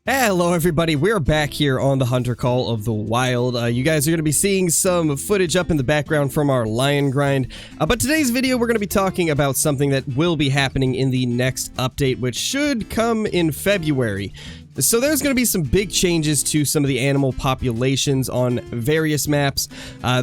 Hello everybody, we're back here on the Hunter Call of the Wild. You guys are going to be seeing some footage up in the background from our lion grind, but today's video we're going to be talking about something that will be happening in the next update, which should come in February. So there's going to be some big changes to some of the animal populations on various maps.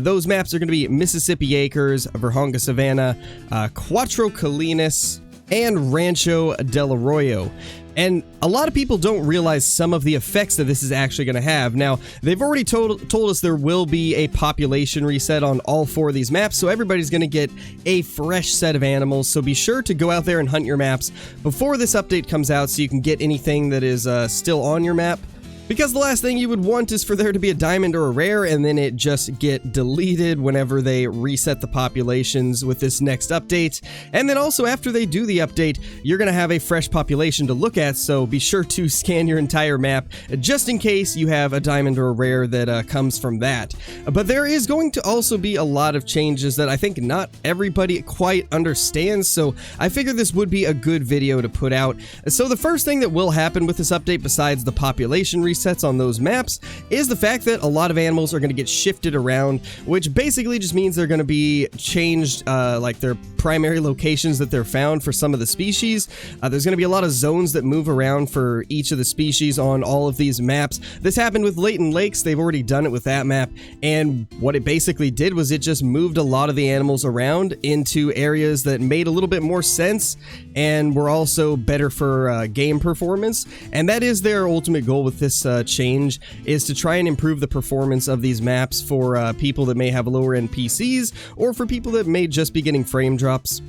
Those maps are going to be Mississippi Acres, Vurhonga Savannah, Cuatro Colinas, and Rancho Del Arroyo. And a lot of people don't realize some of the effects that this is actually going to have. Now, they've already told us there will be a population reset on all four of these maps, so everybody's going to get a fresh set of animals. So be sure to go out there and hunt your maps before this update comes out so you can get anything that is still on your map. Because the last thing you would want is for there to be a diamond or a rare and then it just get deleted whenever they reset the populations with this next update. And then also after they do the update, you're going to have a fresh population to look at, so be sure to scan your entire map just in case you have a diamond or a rare that comes from that. But there is going to also be a lot of changes that I think not everybody quite understands, so I figured this would be a good video to put out. So the first thing that will happen with this update, besides the population resets on those maps, is the fact that a lot of animals are going to get shifted around, which basically just means they're going to be changed, like their primary locations that they're found for some of the species. There's going to be a lot of zones that move around for each of the species on all of these maps. This happened with Layton Lakes. They've already done it with that map, and what it basically did was it just moved a lot of the animals around into areas that made a little bit more sense and were also better for game performance. And that is their ultimate goal with this change, is to try and improve the performance of these maps for people that may have lower end PCs or for people that may just be getting frame drops.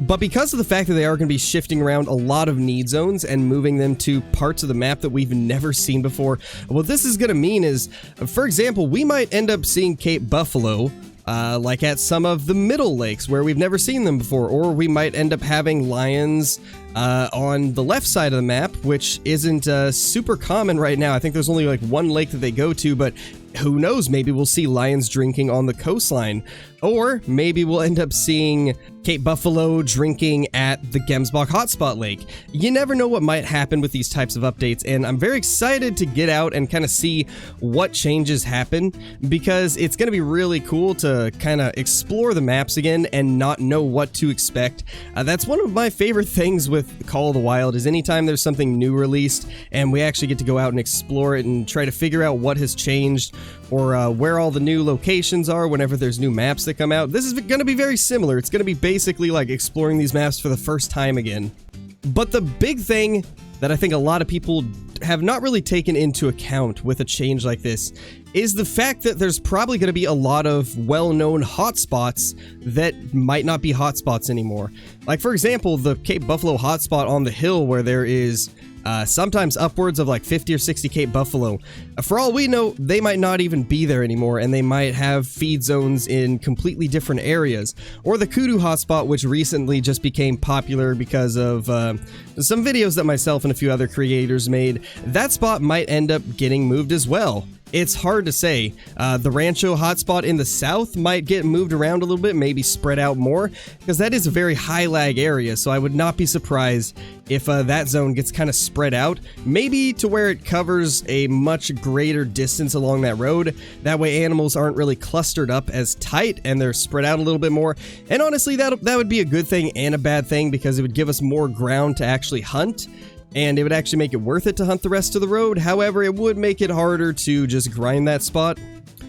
But because of the fact that they are going to be shifting around a lot of need zones and moving them to parts of the map that we've never seen before, what this is going to mean is, for example, we might end up seeing Cape Buffalo like at some of the middle lakes where we've never seen them before, or we might end up having lions on the left side of the map, which isn't super common right now. I think there's only like one lake that they go to, but who knows, maybe we'll see lions drinking on the coastline, or maybe we'll end up seeing Cape Buffalo drinking at the Gemsbach hotspot lake. You never know what might happen with these types of updates, and I'm very excited to get out and kind of see what changes happen, because it's going to be really cool to kind of explore the maps again and not know what to expect. That's one of my favorite things with Call of the Wild, is anytime there's something new released and we actually get to go out and explore it and try to figure out what has changed, or where all the new locations are whenever there's new maps that come out. This is going to be very similar. It's going to be basically like exploring these maps for the first time again. But the big thing that I think a lot of people have not really taken into account with a change like this is the fact that there's probably going to be a lot of well-known hotspots that might not be hotspots anymore. Like, for example, the Cape Buffalo hotspot on the hill, where there is sometimes upwards of like 50 or 60 Cape Buffalo. For all we know, they might not even be there anymore, and they might have feed zones in completely different areas. Or the Kudu hotspot, which recently just became popular because of some videos that myself and a few other creators made. That spot might end up getting moved as well. It's hard to say. The Rancho hotspot in the south might get moved around a little bit, maybe spread out more, because that is a very high lag area, so I would not be surprised if that zone gets kind of spread out, maybe to where it covers a much greater distance along that road. That way animals aren't really clustered up as tight and they're spread out a little bit more. And honestly, that would be a good thing and a bad thing, because it would give us more ground to actually hunt, and it would actually make it worth it to hunt the rest of the road. However, it would make it harder to just grind that spot,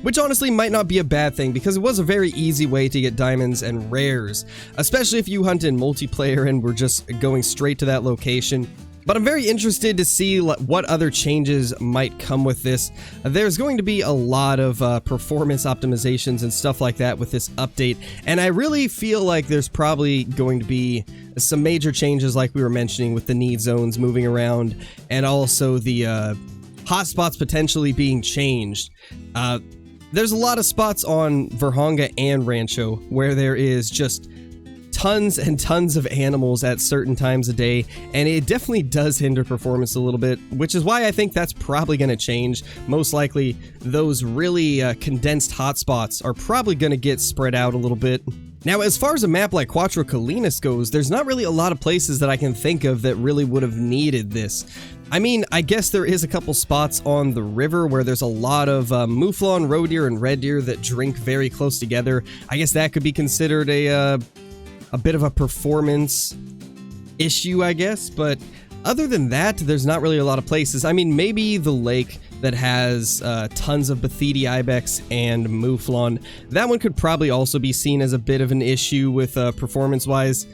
which honestly might not be a bad thing, because it was a very easy way to get diamonds and rares, especially if you hunt in multiplayer and were just going straight to that location. But I'm very interested to see what other changes might come with this. There's going to be a lot of performance optimizations and stuff like that with this update, and I really feel like there's probably going to be some major changes, like we were mentioning, with the need zones moving around, and also the hotspots potentially being changed. There's a lot of spots on Vurhonga and Rancho where there is just tons and tons of animals at certain times a day, and it definitely does hinder performance a little bit, which is why I think that's probably going to change. Most likely, those really condensed hotspots are probably going to get spread out a little bit. Now, as far as a map like Cuatro Colinas goes, there's not really a lot of places that I can think of that really would have needed this. I mean, I guess there is a couple spots on the river where there's a lot of mouflon, roe deer, and red deer that drink very close together. I guess that could be considered a bit of a performance issue, I guess, but other than that, there's not really a lot of places. I mean, maybe the lake that has tons of Bathidia ibex and mouflon, that one could probably also be seen as a bit of an issue with performance-wise.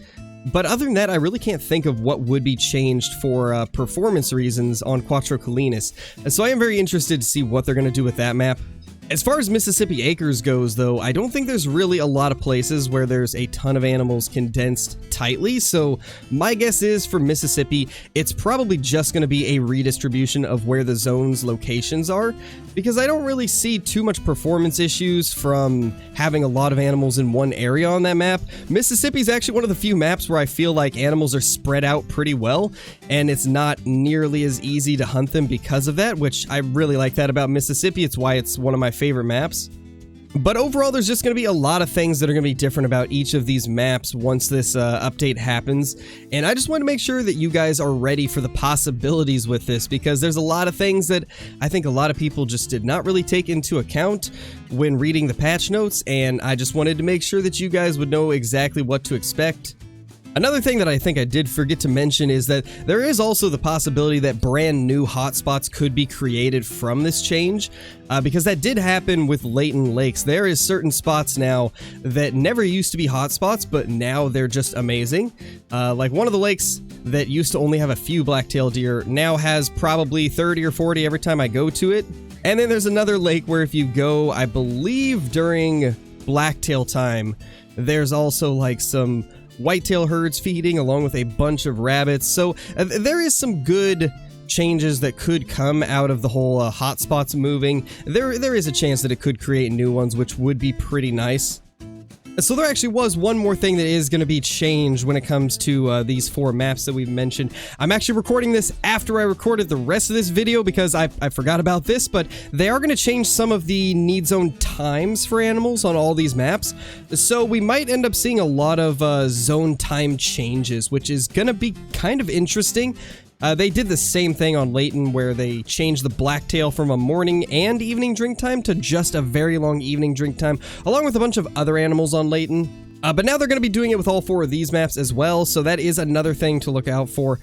But other than that, I really can't think of what would be changed for performance reasons on Cuatro Colinas. So I am very interested to see what they're going to do with that map. As far as Mississippi Acres goes, though, I don't think there's really a lot of places where there's a ton of animals condensed tightly, so my guess is for Mississippi, it's probably just going to be a redistribution of where the zone's locations are, because I don't really see too much performance issues from having a lot of animals in one area on that map. Mississippi is actually one of the few maps where I feel like animals are spread out pretty well, and it's not nearly as easy to hunt them because of that, which I really like that about Mississippi. It's why it's one of my favorite maps. But overall, there's just going to be a lot of things that are going to be different about each of these maps once this update happens, and I just want to make sure that you guys are ready for the possibilities with this, because there's a lot of things that I think a lot of people just did not really take into account when reading the patch notes, and I just wanted to make sure that you guys would know exactly what to expect. Another thing that I think I did forget to mention is that there is also the possibility that brand new hotspots could be created from this change, because that did happen with Layton Lakes. There is certain spots now that never used to be hotspots, but now they're just amazing. Like one of the lakes that used to only have a few black-tailed deer now has probably 30 or 40 every time I go to it. And then there's another lake where if you go, I believe during blacktail time, there's also like some whitetail herds feeding along with a bunch of rabbits. So there is some good changes that could come out of the whole hotspots moving. There is a chance that it could create new ones, which would be pretty nice. So there actually was one more thing that is going to be changed when it comes to these 4 maps that we've mentioned. I'm actually recording this after I recorded the rest of this video because I forgot about this, but they are going to change some of the need zone times for animals on all these maps. So we might end up seeing a lot of zone time changes, which is going to be kind of interesting. They did the same thing on Layton where they changed the blacktail from a morning and evening drink time to just a very long evening drink time, along with a bunch of other animals on Layton. But now they're going to be doing it with all 4 of these maps as well, so that is another thing to look out for.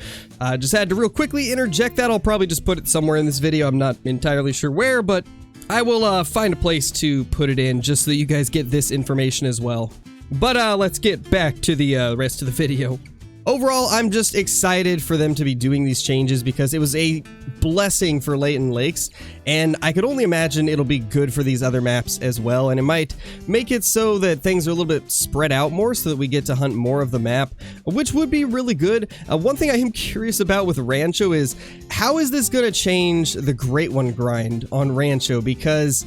Just had to real quickly interject that. I'll probably just put it somewhere in this video. I'm not entirely sure where, but I will find a place to put it in just so that you guys get this information as well. But let's get back to the rest of the video. Overall, I'm just excited for them to be doing these changes because it was a blessing for Layton Lakes, and I could only imagine it'll be good for these other maps as well, and it might make it so that things are a little bit spread out more so that we get to hunt more of the map, which would be really good. One thing I am curious about with Rancho is how is this going to change the Great One grind on Rancho, because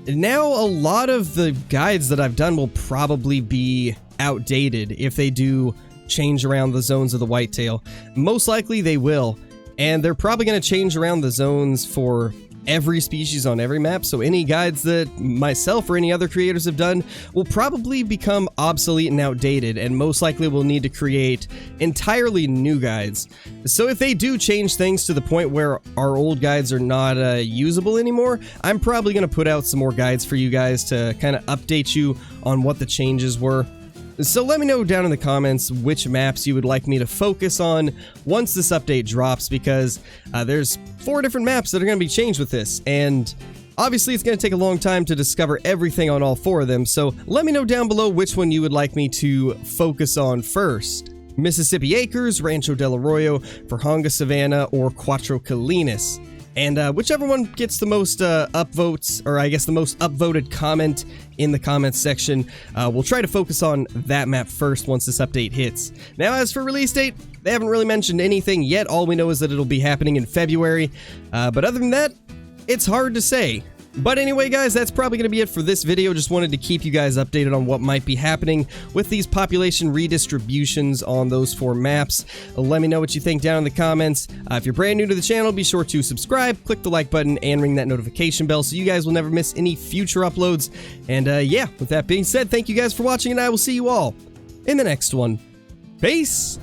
now a lot of the guides that I've done will probably be outdated if they do change around the zones of the whitetail. Most likely they will, and they're probably going to change around the zones for every species on every map, so any guides that myself or any other creators have done will probably become obsolete and outdated, and most likely we'll need to create entirely new guides. So if they do change things to the point where our old guides are not usable anymore, I'm probably going to put out some more guides for you guys to kind of update you on what the changes were. So let me know down in the comments which maps you would like me to focus on once this update drops, because there's 4 different maps that are going to be changed with this, and obviously it's going to take a long time to discover everything on all 4 of them, so let me know down below which one you would like me to focus on first. Mississippi Acres, Rancho Del Arroyo, Vurhonga Savannah, or Cuatro Colinas. And whichever one gets the most upvotes, or I guess the most upvoted comment in the comments section, we'll try to focus on that map first once this update hits. Now, as for release date, they haven't really mentioned anything yet. All we know is that it'll be happening in February. But other than that, it's hard to say. But anyway, guys, that's probably going to be it for this video. Just wanted to keep you guys updated on what might be happening with these population redistributions on those 4 maps. Let me know what you think down in the comments. If you're brand new to the channel, be sure to subscribe, click the like button, and ring that notification bell so you guys will never miss any future uploads. And yeah, with that being said, thank you guys for watching, and I will see you all in the next one. Peace!